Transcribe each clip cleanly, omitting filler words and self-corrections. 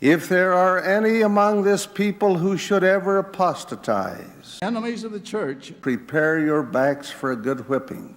If there are any among this people who should ever apostatize, enemies of the church, prepare your backs for a good whipping.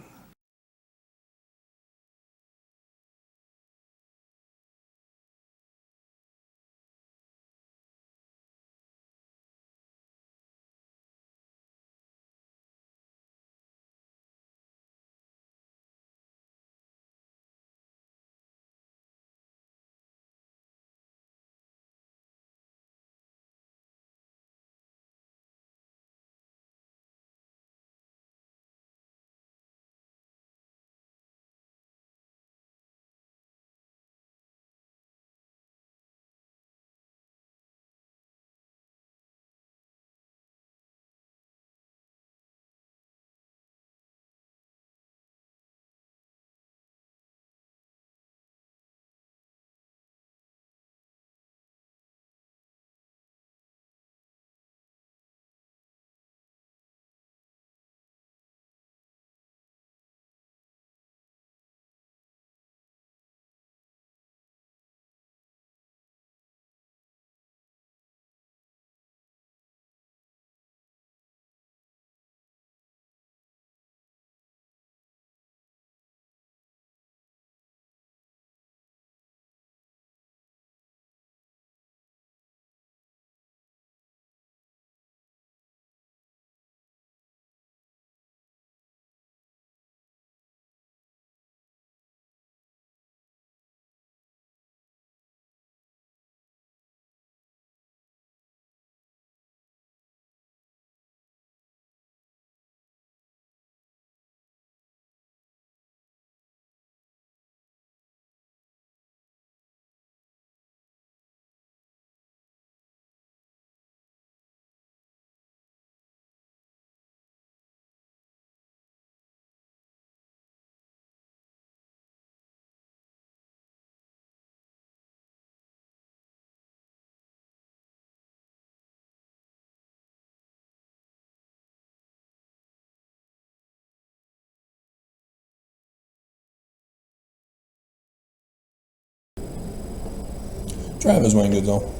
Travis Wayne Goodsell.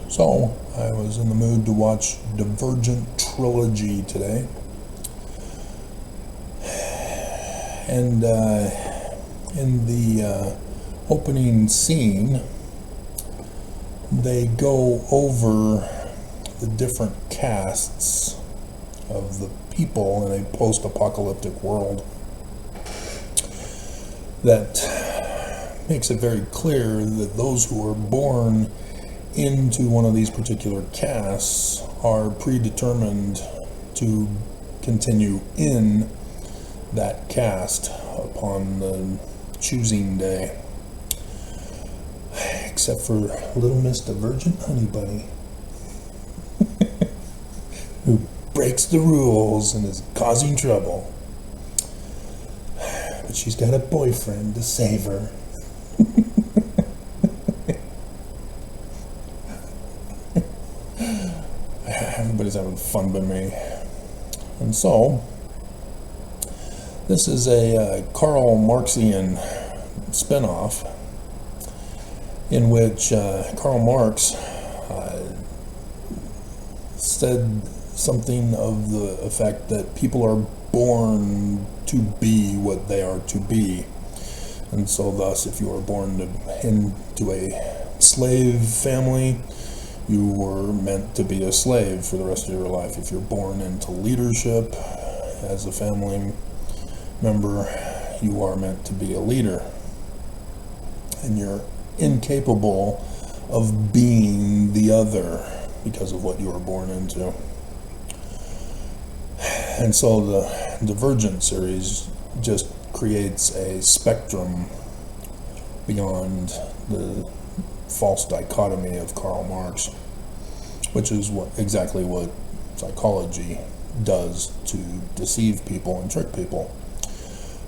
So, I was in the mood to watch Divergent Trilogy today. And in the opening scene, they go over the different castes of the people in a post-apocalyptic world that makes it very clear that those who are born into one of these particular castes are predetermined to continue in that caste upon the choosing day. Except for little Miss Divergent Honey Bunny, who breaks the rules and is causing trouble. But she's got a boyfriend to save her. Everybody's having fun but me. And so, this is a Karl Marxian spinoff in which Karl Marx said something of the effect that people are born to be what they are to be. And so thus, if you are born into a slave family, you were meant to be a slave for the rest of your life. If you're born into leadership as a family member, you are meant to be a leader. And you're incapable of being the other because of what you were born into. And so the Divergent series just creates a spectrum beyond the false dichotomy of Karl Marx, which is exactly what psychology does to deceive people and trick people.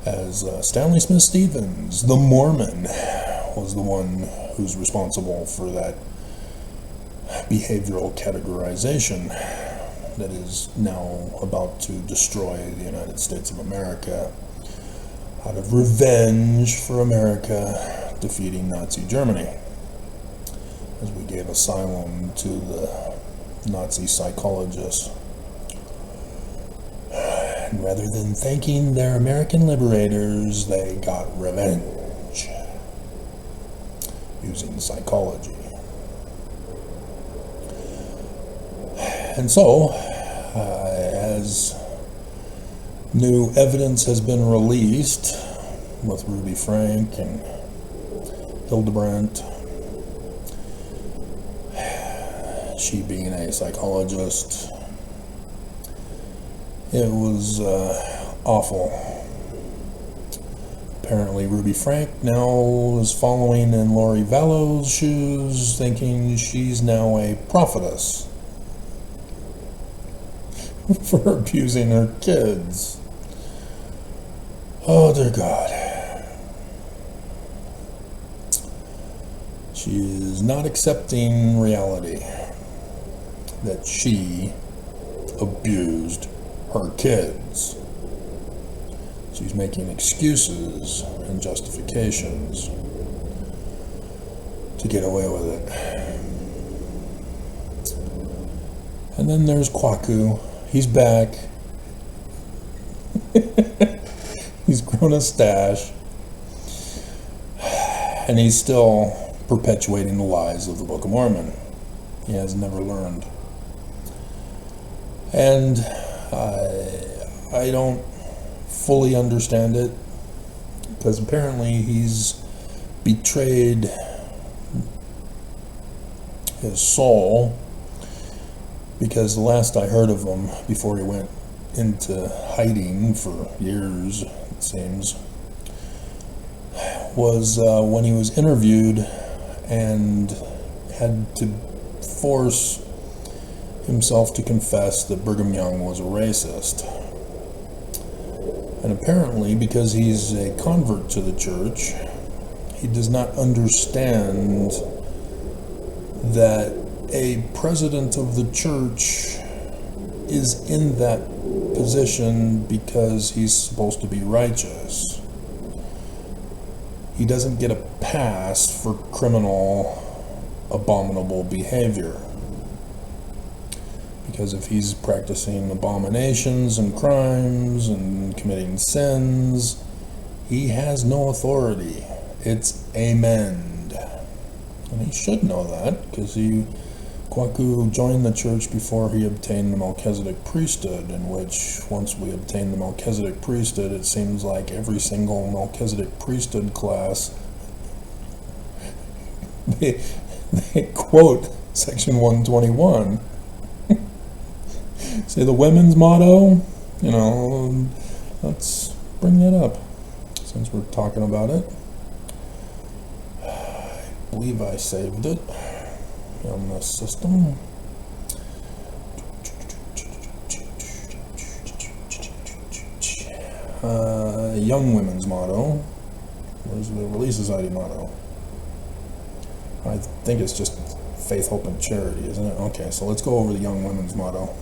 As Stanley Smith Stevens, the Mormon, was the one who's responsible for that behavioral categorization that is now about to destroy the United States of America out of revenge for America defeating Nazi Germany. as we gave asylum to the Nazi psychologists. And rather than thanking their American liberators, they got revenge using psychology. And so, as new evidence has been released with Ruby Frank and Hildebrandt, she being a psychologist, it was awful. Apparently Ruby Frank now is following in Lori Vallow's shoes, thinking she's now a prophetess for abusing her kids. Oh dear God. She is not accepting reality that she abused her kids. She's making excuses and justifications to get away with it. And then there's Kwaku. He's back. He's grown a stash. And he's still perpetuating the lies of the Book of Mormon. He has never learned. And I don't fully understand it, because apparently he's betrayed his soul, because the last I heard of him before he went into hiding for years, it seems, was when he was interviewed and had to force himself to confess that Brigham Young was a racist. And apparently, because he's a convert to the church, he does not understand that a president of the church is in that position because he's supposed to be righteous. He doesn't get a pass for criminal, abominable behavior. Because if he's practicing abominations and crimes and committing sins, he has no authority. It's amend. And he should know that, because Kwaku joined the church before he obtained the Melchizedek priesthood, in which, once we obtain the Melchizedek priesthood, it seems like every single Melchizedek priesthood class, they quote section 121. Say the women's motto, let's bring that up since we're talking about it. I believe I saved it on the system. Young women's motto. Where's the Relief Society motto? I think it's just faith, hope, and charity, isn't it? Okay, so let's go over the young women's motto.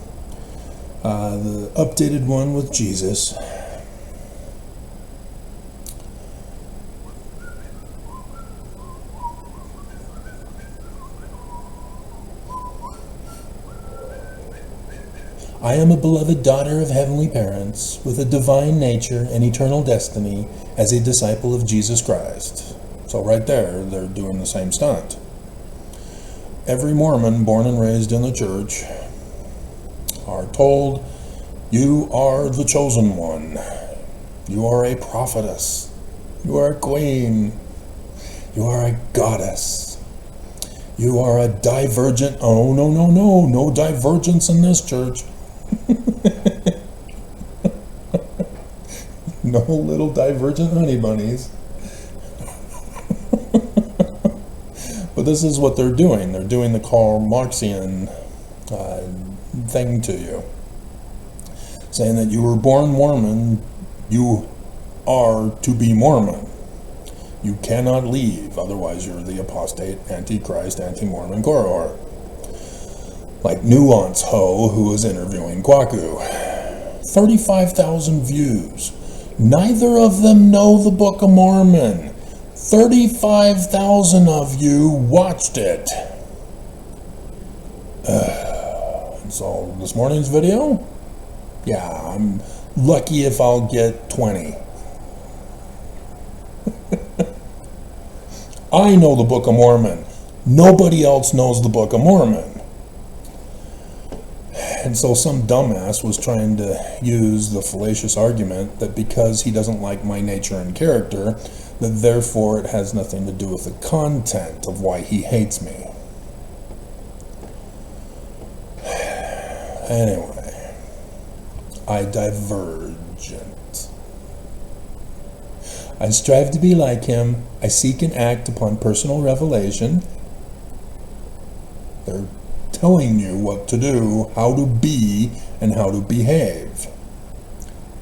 The updated one with Jesus. I am a beloved daughter of heavenly parents, with a divine nature and eternal destiny as a disciple of Jesus Christ. So right there, they're doing the same stunt. Every Mormon born and raised in the church are told, you are the chosen one. You are a prophetess. You are a queen. You are a goddess. You are a divergent. Oh, no divergence in this church. No little divergent honey bunnies. But this is what they're doing. They're doing the Karl Marxian thing to you, saying that you were born Mormon, you are to be Mormon. You cannot leave, otherwise you're the apostate, antichrist, anti-Mormon Koror. Like Nuance Ho, who was interviewing Kwaku. 35,000 views. Neither of them know the Book of Mormon. 35,000 of you watched it. And so this morning's video, yeah, I'm lucky if I'll get 20. I know the Book of Mormon. Nobody else knows the Book of Mormon. And so some dumbass was trying to use the fallacious argument that because he doesn't like my nature and character, that therefore it has nothing to do with the content of why he hates me. Anyway, I divergent. I strive to be like him. I seek and act upon personal revelation. They're telling you what to do, how to be, and how to behave.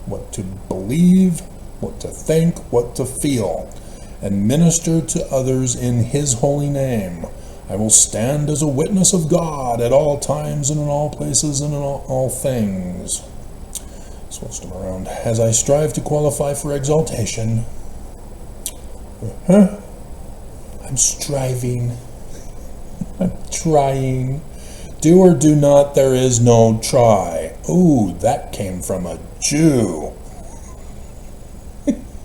What to believe, what to think, what to feel, and minister to others in His holy name. I will stand as a witness of God at all times and in all places and in all things. Switched them around. As I strive to qualify for exaltation. I'm striving. I'm trying. Do or do not, there is no try. Ooh, that came from a Jew.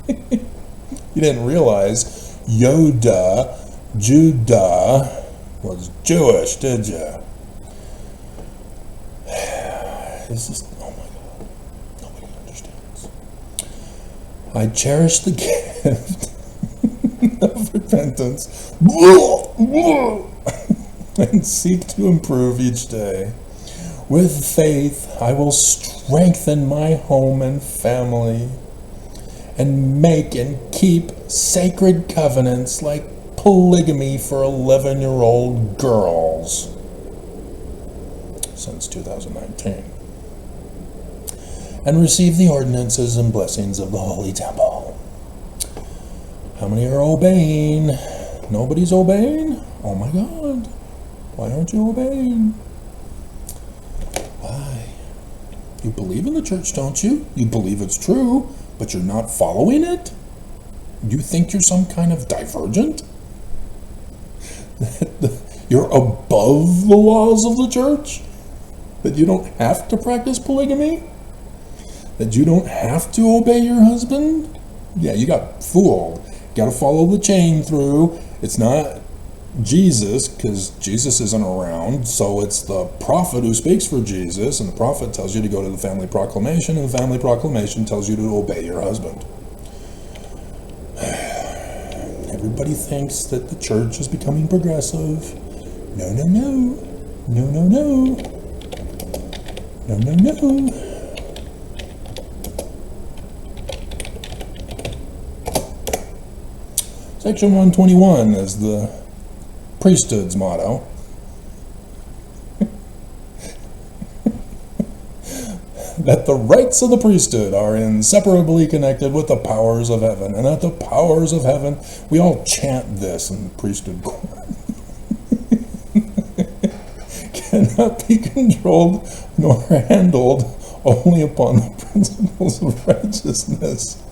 You didn't realize Yoda, Judah, was Jewish, did you? It's just, oh my God, nobody understands. I cherish the gift of repentance and seek to improve each day. With faith, I will strengthen my home and family and make and keep sacred covenants like polygamy for 11-year-old girls since 2019, and receive the ordinances and blessings of the Holy Temple. How many are obeying? Nobody's obeying? Oh my God. Why aren't you obeying? Why? You believe in the church, don't you? You believe it's true, but you're not following it? You think you're some kind of divergent? You're above the laws of the church? That you don't have to practice polygamy? That you don't have to obey your husband? Yeah, you got fooled. Got to follow the chain through. It's not Jesus, because Jesus isn't around, so it's the prophet who speaks for Jesus, and the prophet tells you to go to the family proclamation, and the family proclamation tells you to obey your husband. Everybody thinks that the church is becoming progressive. No, no, no. No, no, no. No, no, no. Section 121 is the priesthood's motto. That the rights of the priesthood are inseparably connected with the powers of heaven, and that the powers of heaven, we all chant this in the priesthood court, cannot be controlled nor handled only upon the principles of righteousness.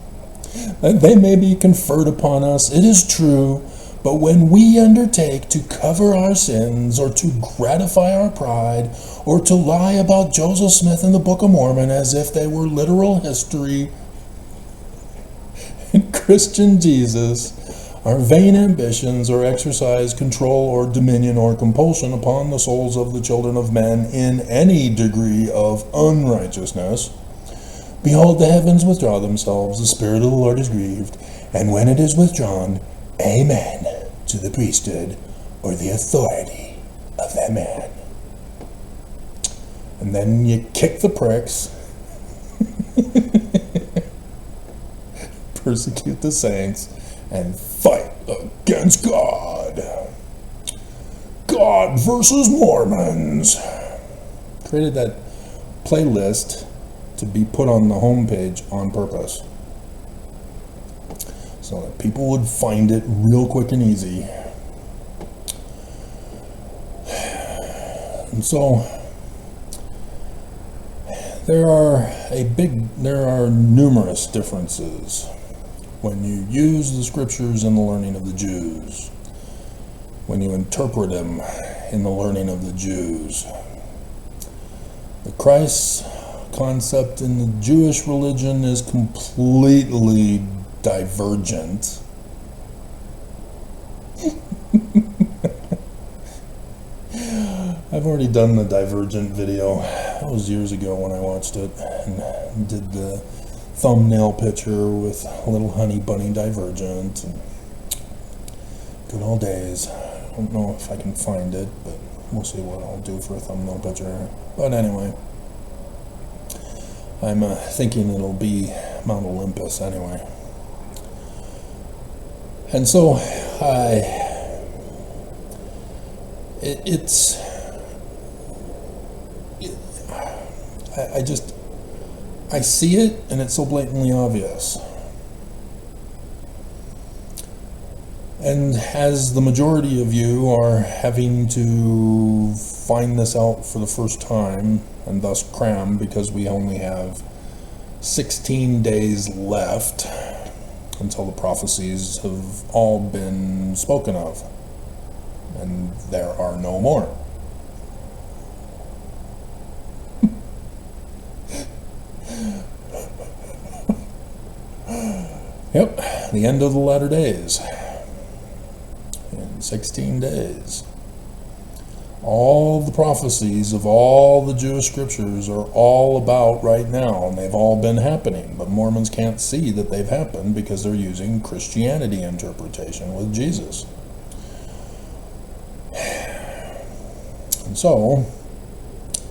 That they may be conferred upon us, it is true, but when we undertake to cover our sins, or to gratify our pride, or to lie about Joseph Smith and the Book of Mormon as if they were literal history, and Christian Jesus, our vain ambitions, or exercise control or dominion or compulsion upon the souls of the children of men in any degree of unrighteousness, behold, the heavens withdraw themselves, the Spirit of the Lord is grieved, and when it is withdrawn, amen to the priesthood or the authority of that man. And then you kick the pricks, persecute the saints, and fight against God. God versus Mormons. Created that playlist to be put on the homepage on purpose, so that people would find it real quick and easy. And so there are numerous differences when you use the scriptures in the learning of the Jews, when you interpret them in the learning of the Jews. The Christ concept in the Jewish religion is completely divergent. I've already done the Divergent video. That was years ago when I watched it and did the thumbnail picture with little honey bunny Divergent. And good old days. I don't know if I can find it, but we'll see what I'll do for a thumbnail picture. But anyway, I'm thinking it'll be Mount Olympus anyway. And so I see it, and it's so blatantly obvious. And as the majority of you are having to find this out for the first time, and thus cram, because we only have 16 days left until the prophecies have all been spoken of, and there are no more. Yep, the end of the latter days. In 16 days. All the prophecies of all the Jewish scriptures are all about right now, and they've all been happening, but Mormons can't see that they've happened because they're using Christianity interpretation with Jesus. And so,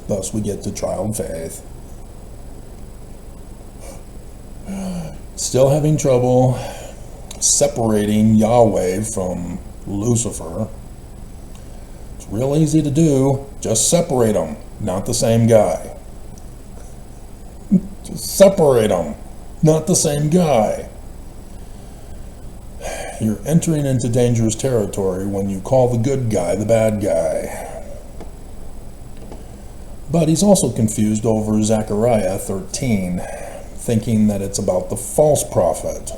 thus we get to trial faith. Still having trouble separating Yahweh from Lucifer. It's real easy to do. Just separate them. Not the same guy. Just separate them. Not the same guy. You're entering into dangerous territory when you call the good guy the bad guy. But he's also confused over Zechariah 13. Thinking that it's about the false prophet.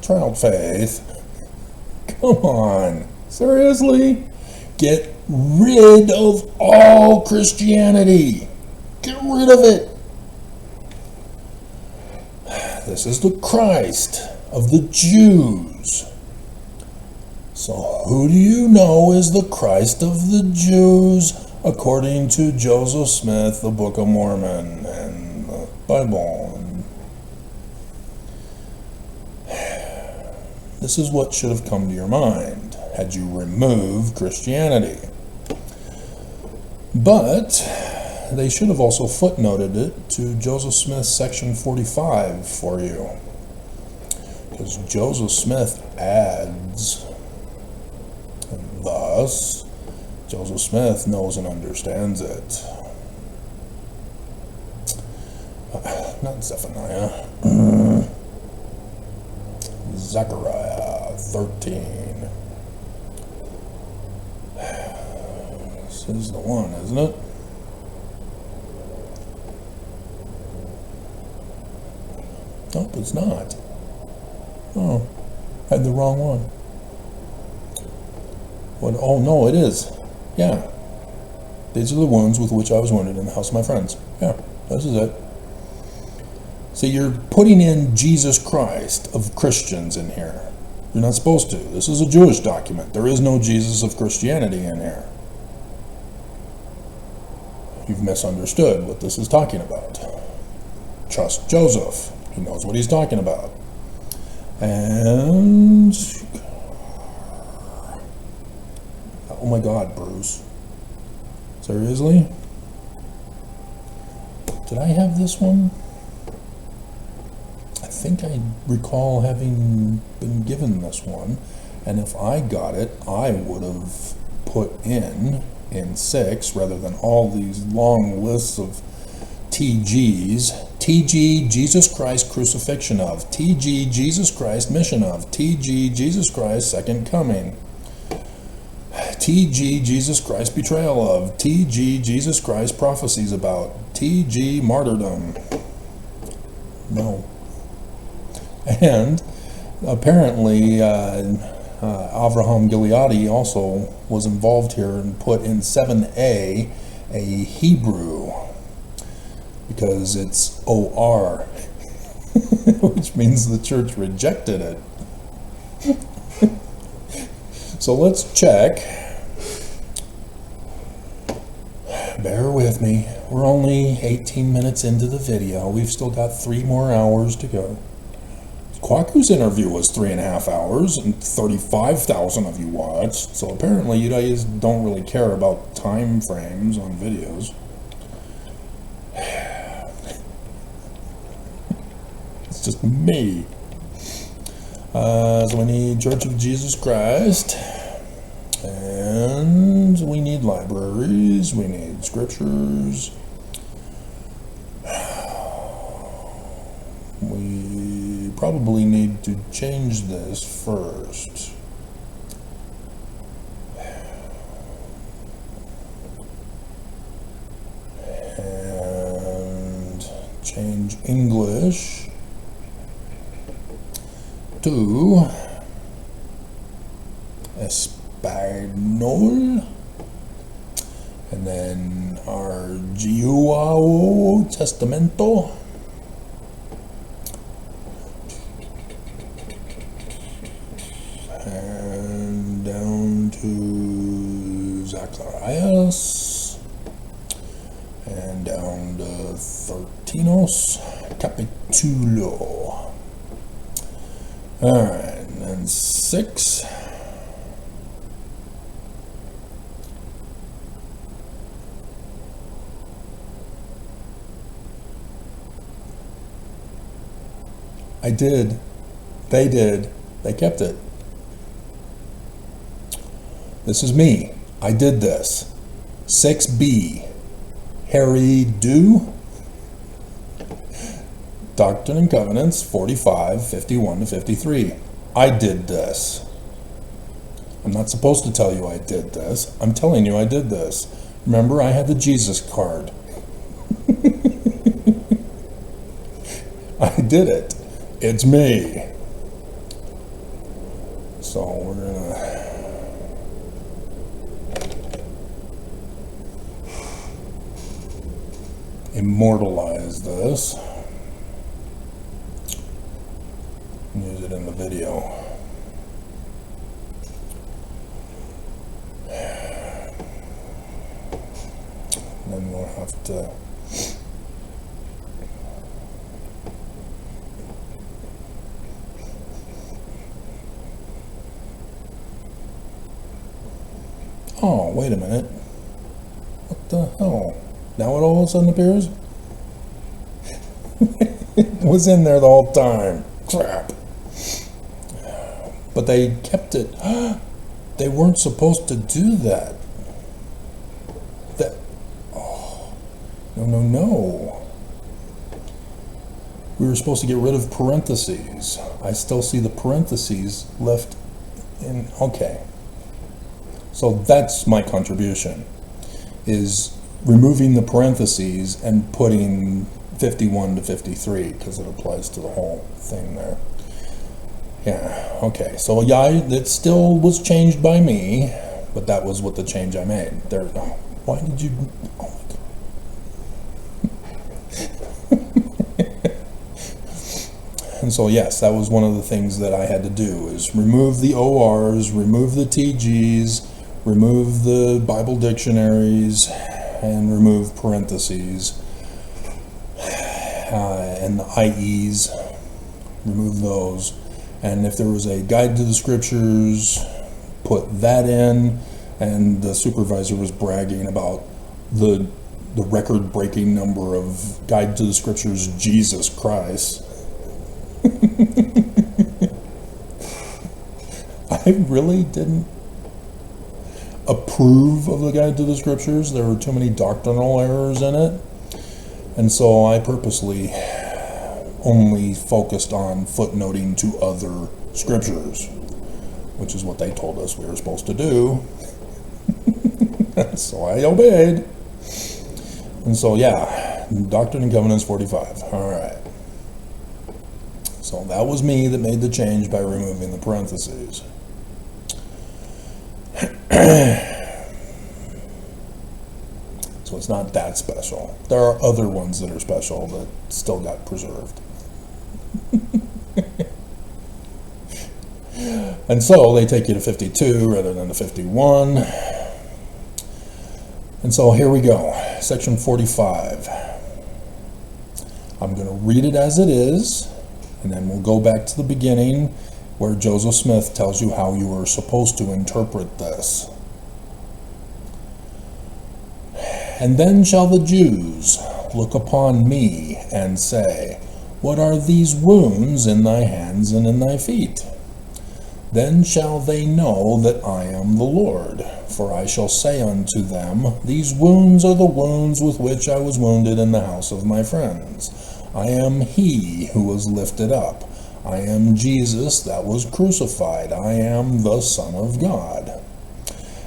Child faith. Come on. Seriously? Get rid of all Christianity. Get rid of it. This is the Christ of the Jews. So who do you know is the Christ of the Jews? According to Joseph Smith, the Book of Mormon, and the Bible. This is what should have come to your mind had you removed Christianity. But they should have also footnoted it to Joseph Smith's section 45 for you. Because Joseph Smith adds, and thus Joseph Smith knows and understands it. Not Zephaniah. Zechariah 13. This is the one, isn't it? Nope, it's not. Oh, had the wrong one. What? Oh, no, it is. Yeah. These are the wounds with which I was wounded in the house of my friends. Yeah, this is it. So you're putting in Jesus Christ of Christians in here. You're not supposed to. This is a Jewish document. There is no Jesus of Christianity in here. You've misunderstood what this is talking about. Trust Joseph. He knows what he's talking about. And... oh my God, Bruce. Seriously? Did I have this one? I think I recall having been given this one, and if I got it, I would have put in 6 rather than all these long lists of TGs. TG, Jesus Christ crucifixion of. TG, Jesus Christ mission of. TG, Jesus Christ second coming. TG, Jesus Christ betrayal of. TG, Jesus Christ prophecies about. TG, martyrdom. No. And apparently Avraham Gileadi also was involved here and put in 7a a Hebrew, because it's OR, which means the church rejected it. So let's check. Bear with me. We're only 18 minutes into the video. We've still got 3 more hours to go. Kwaku's interview was 3.5 hours and 35,000 of you watched. So apparently you guys don't really care about time frames on videos. It's just me. So we need Church of Jesus Christ. And we need libraries. We need scriptures. We probably need to change this first. And change English to Español. And then our Nuevo Testamento. And down to Zacharias. And down to 13 Capitulo. Alright, and then 6. I did. They did. They kept it. This is me. I did this. 6b. Harry Do. Doctrine and Covenants 45, 51 to 53. I did this. I'm not supposed to tell you I did this. I'm telling you I did this. Remember, I had the Jesus card. I did it. It's me. So we're gonna immortalize this. Use it in the video. Then we'll have to oh, wait a minute. What the hell? Now it all of a sudden appears? It was in there the whole time. Crap. But they kept it. They weren't supposed to do that. Oh, no. We were supposed to get rid of parentheses. I still see the parentheses left in. Okay. So that's my contribution, is removing the parentheses and putting 51 to 53, because it applies to the whole thing there. Yeah, okay. So yeah, it still was changed by me, but that was what the change I made. There. Oh, why did you? Oh my God. And so yes, that was one of the things that I had to do, is remove the ORs, remove the TGs, remove the Bible dictionaries, and remove parentheses, and the IEs, remove those. And if there was a guide to the scriptures, put that in. And the supervisor was bragging about the record-breaking number of guide to the scriptures, Jesus Christ. I really didn't approve of the guide to the scriptures. There were too many doctrinal errors in it, and so I purposely only focused on footnoting to other scriptures, which is what they told us we were supposed to do. So I obeyed. And so yeah, Doctrine and Covenants 45. All right. So that was me that made the change by removing the parentheses. So it's not that special. There are other ones that are special that still got preserved. And so they take you to 52 rather than the 51. And so here we go, section 45. I'm going to read it as it is, and then we'll go back to the beginning where Joseph Smith tells you how you are supposed to interpret this. And then shall the Jews look upon me and say, what are these wounds in thy hands and in thy feet? Then shall they know that I am the Lord. For I shall say unto them, these wounds are the wounds with which I was wounded in the house of my friends. I am he who was lifted up. I am Jesus that was crucified. I am the Son of God.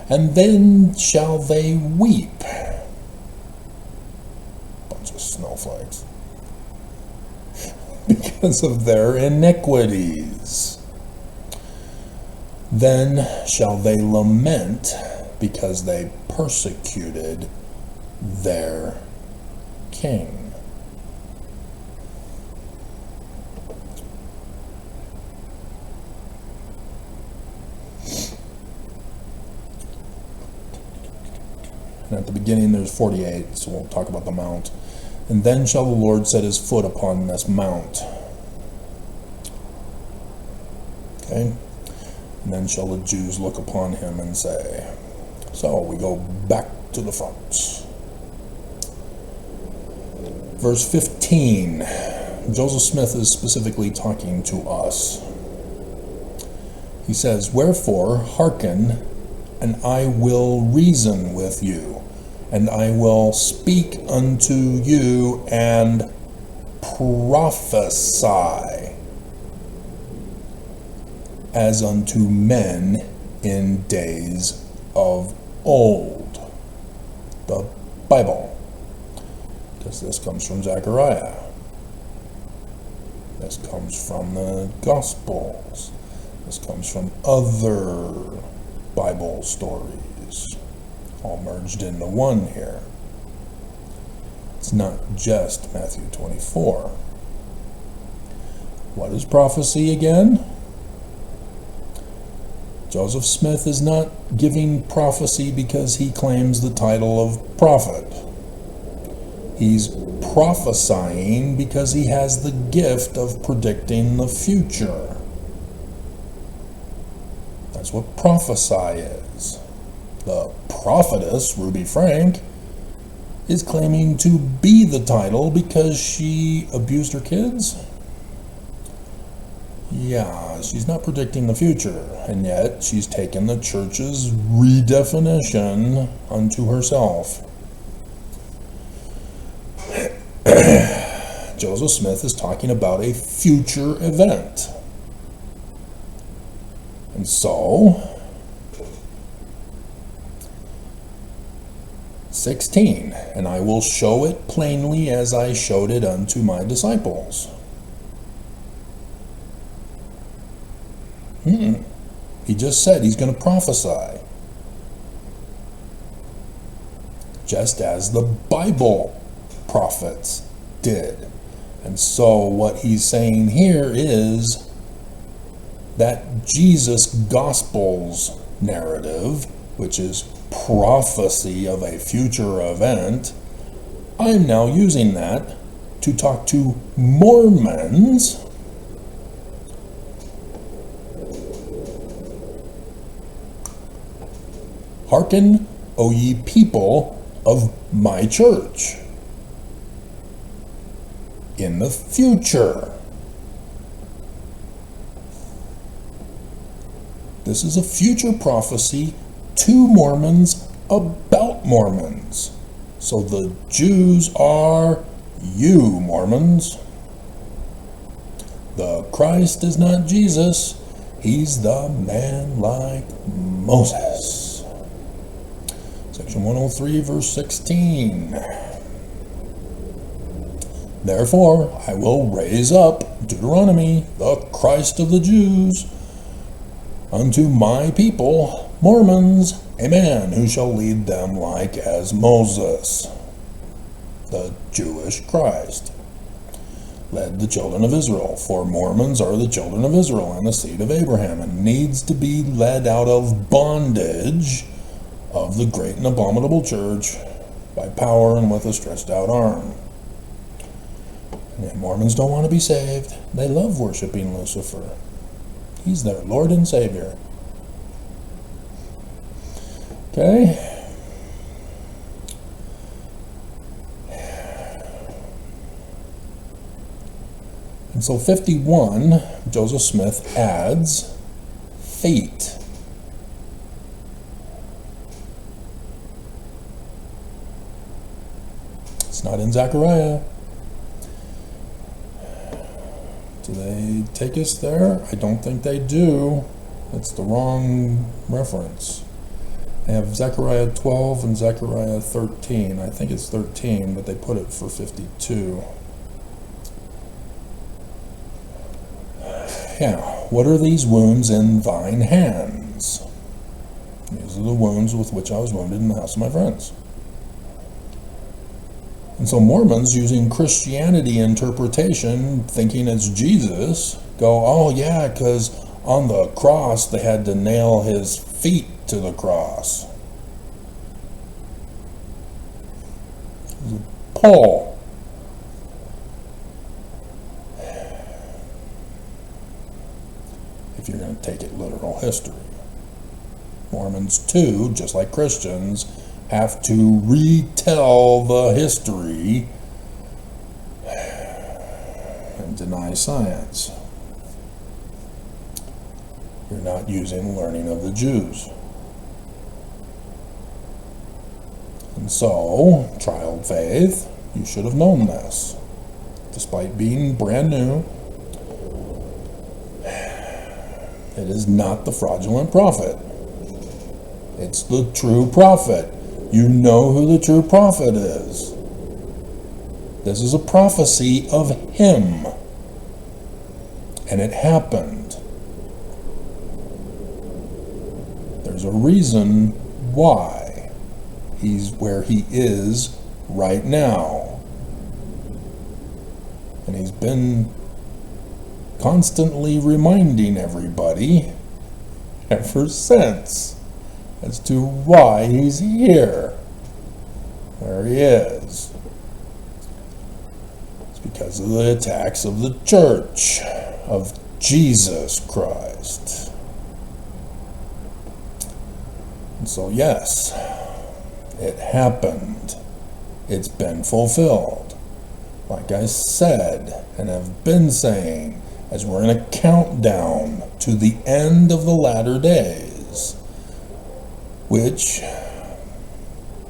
And then shall they weep. Bunch of snowflakes. Because of their iniquities. Then shall they lament because they persecuted their king. And at the beginning there's 48, so we'll talk about the mount. And then shall the Lord set his foot upon this mount. Okay? And then shall the Jews look upon him and say. So we go back to the front. Verse 15. Joseph Smith is specifically talking to us. He says, wherefore hearken, and I will reason with you, and I will speak unto you and prophesy as unto men in days of old. The Bible. Because this comes from Zechariah. This comes from the Gospels. This comes from other Bible stories. All merged into one here. It's not just Matthew 24. What is prophecy again? Joseph Smith is not giving prophecy because he claims the title of prophet. He's prophesying because he has the gift of predicting the future. That's what prophesy is. The prophetess, Ruby Frank, is claiming to be the title because she abused her kids. Yeah, she's not predicting the future, and yet she's taken the church's redefinition unto herself. Joseph Smith is talking about a future event. And so, 16, and I will show it plainly as I showed it unto my disciples. He just said he's going to prophesy. Just as the Bible prophets did. And so what he's saying here is that Jesus' Gospels narrative, which is prophecy of a future event, I'm now using that to talk to Mormons Hearken, O ye people of my church. In the future. This is a future prophecy to Mormons about Mormons. So the Jews are you, Mormons. The Christ is not Jesus. He's the man like Moses. Section 103, verse 16. Therefore, I will raise up, Deuteronomy, the Christ of the Jews, unto my people Mormons, a man who shall lead them like as Moses, the Jewish Christ, led the children of Israel. For Mormons are the children of Israel and the seed of Abraham, and needs to be led out of bondage of the great and abominable church by power and with a stretched out arm. And Mormons don't want to be saved. They love worshiping Lucifer. He's their Lord and Savior. Okay? And so 51, Joseph Smith adds fate. It's not in Zechariah. Do they take us there? I don't think they do. That's the wrong reference. They have Zechariah 12 and Zechariah 13. I think it's 13, but they put it for 52. Yeah, what are these wounds in thine hands? These are the wounds with which I was wounded in the house of my friends. And so Mormons, using Christianity interpretation, thinking it's Jesus, go, oh yeah, because on the cross they had to nail his feet to the cross. Paul. If you're going to take it literal history. Mormons too, just like Christians, have to retell the history and deny science. You're not using learning of the Jews. And so, child faith, you should have known this. Despite being brand new, it is not the fraudulent prophet. It's the true prophet. You know who the true prophet is. This is a prophecy of him. And it happened. There's a reason why he's where he is right now. And he's been constantly reminding everybody ever since as to why he's here, where he is. It's because of the attacks of the church of Jesus Christ. And so yes, it happened. It's been fulfilled. Like I said, and have been saying, as we're in a countdown to the end of the latter days, which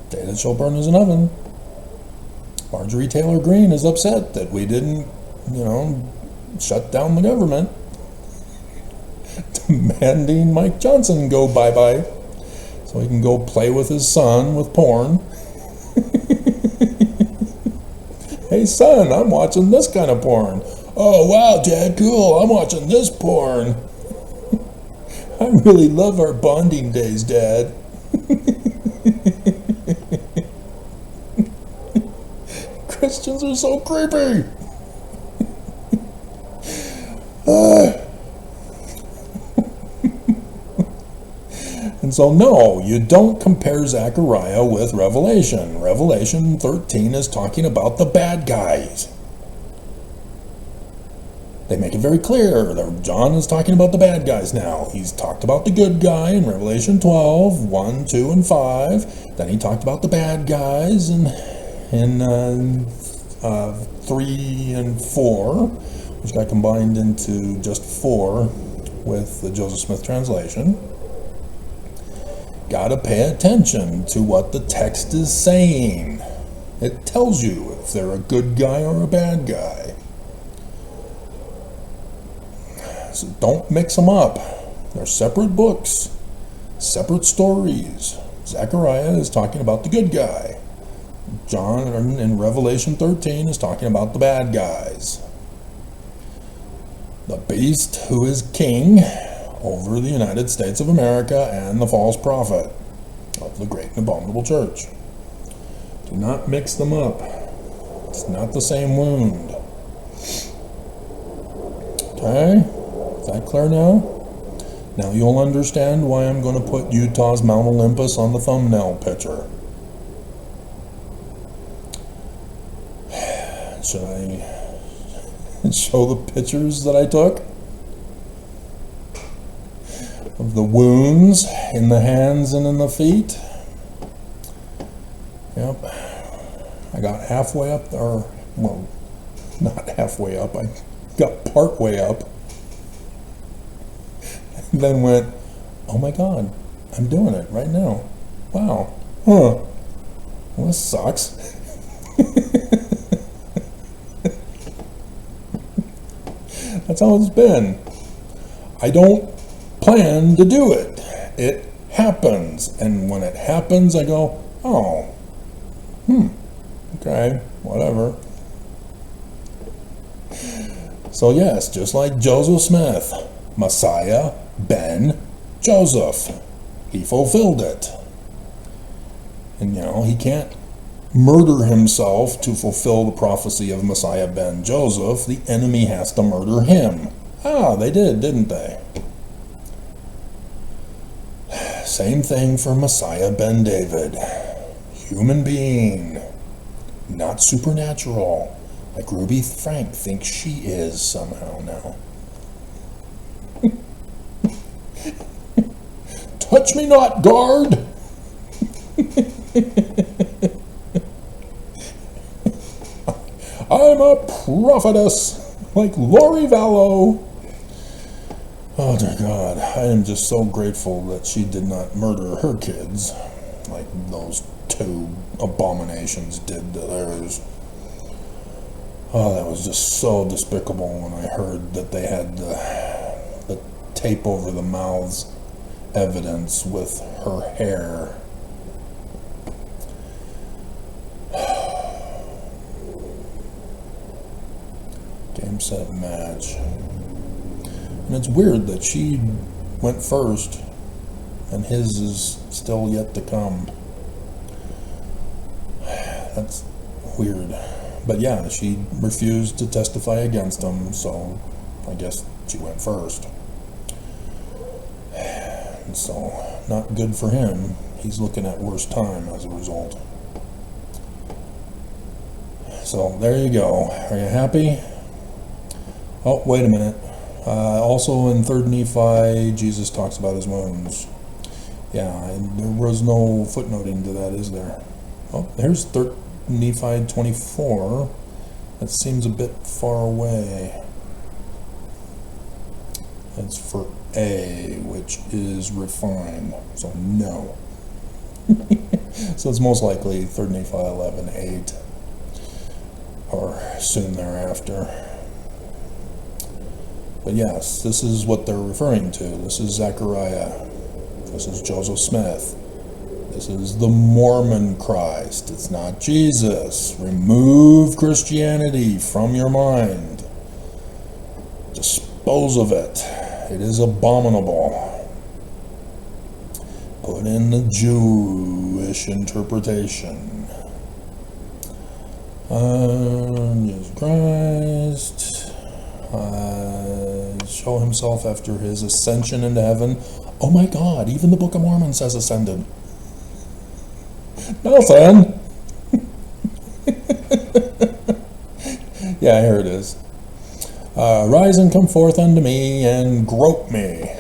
day that shall burn as an oven. Marjorie Taylor Greene is upset that we didn't, shut down the government, demanding Mike Johnson go bye-bye so he can go play with his son with porn. Hey son, I'm watching this kind of porn. Oh wow, Dad, cool, I'm watching this porn. I really love our bonding days, Dad. Christians are so creepy. And so no, you don't compare Zechariah with Revelation. Revelation 13 is talking about the bad guys. They make it very clear that John is talking about the bad guys now. He's talked about the good guy in Revelation 12, 1, 2, and 5. Then he talked about the bad guys in 3 and 4, which got combined into just 4 with the Joseph Smith translation. Got to pay attention to what the text is saying. It tells you if they're a good guy or a bad guy. So don't mix them up. They're separate books, separate stories. Zechariah is talking about the good guy. John in Revelation 13 is talking about the bad guys. The beast who is king over the United States of America and the false prophet of the great and abominable church. Do not mix them up. It's not the same wound. Okay? Is that clear now? Now you'll understand why I'm going to put Utah's Mount Olympus on the thumbnail picture. Should I show the pictures that I took of the wounds in the hands and in the feet? Yep. I got halfway up, or, well, not halfway up, I got part way up. And then went, oh my God, I'm doing it right now. Wow. Huh. Well, this sucks. That's how it's been. I don't plan to do it. It happens. And when it happens, I go, oh, okay, whatever. So yes, just like Joseph Smith, Messiah ben Joseph. He fulfilled it. And he can't murder himself to fulfill the prophecy of Messiah ben Joseph. The enemy has to murder him. Ah, they did, didn't they? Same thing for Messiah ben David. Human being, not supernatural, like Ruby Frank thinks she is somehow now. Touch me not, guard! I'm a prophetess, like Lori Vallow. Oh dear God, I am just so grateful that she did not murder her kids, like those two abominations did to theirs. Oh, that was just so despicable when I heard that they had the tape over the mouths evidence with her hair. Game, set, match. And it's weird that she went first and his is still yet to come. That's weird. But yeah, she refused to testify against him, so I guess she went first. And so, not good for him. He's looking at worse time as a result. So, there you go. Are you happy? Oh, wait a minute. Also in 3rd Nephi, Jesus talks about his wounds. Yeah, and there was no footnoting to that, is there? Oh, there's 3rd Nephi 24. That seems a bit far away. That's for A, which is refined, so no. So it's most likely 3rd Nephi 11:8, or soon thereafter. But yes, this is what they're referring to. This is Zechariah. This is Joseph Smith. This is the Mormon Christ. It's not Jesus. Remove Christianity from your mind. Dispose of it. It is abominable. Put in the Jewish interpretation. Jesus Christ. Show himself after his ascension into heaven. Oh my God, even the Book of Mormon says ascended. Nelson! Yeah, here it is. Rise and come forth unto me and grope me.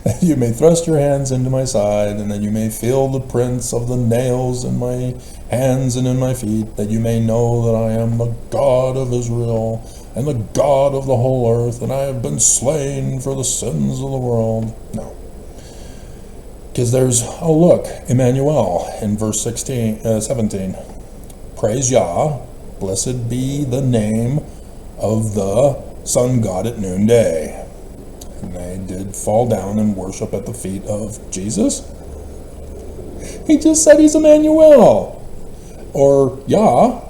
That you may thrust your hands into my side, and that you may feel the prints of the nails in my hands and in my feet, that you may know that I am the God of Israel, and the God of the whole earth, and I have been slain for the sins of the world. No. Because there's, oh look, Emmanuel in verse 17. Praise Yah, blessed be the name of the sun god at noonday. And they did fall down and worship at the feet of Jesus. He just said he's Emmanuel. Or Yah.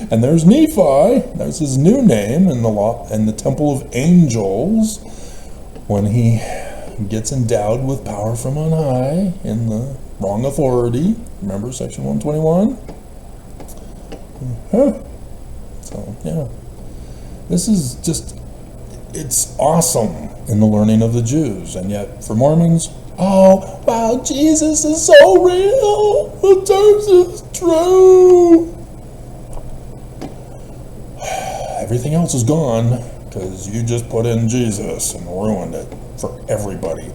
And there's Nephi. There's his new name in the Temple of Angels, when he gets endowed with power from on high in the wrong authority. Remember section 121? So, yeah. This is just, it's awesome in the learning of the Jews. And yet, for Mormons, oh, wow, Jesus is so real. The church is true. Everything else is gone because you just put in Jesus and ruined it for everybody.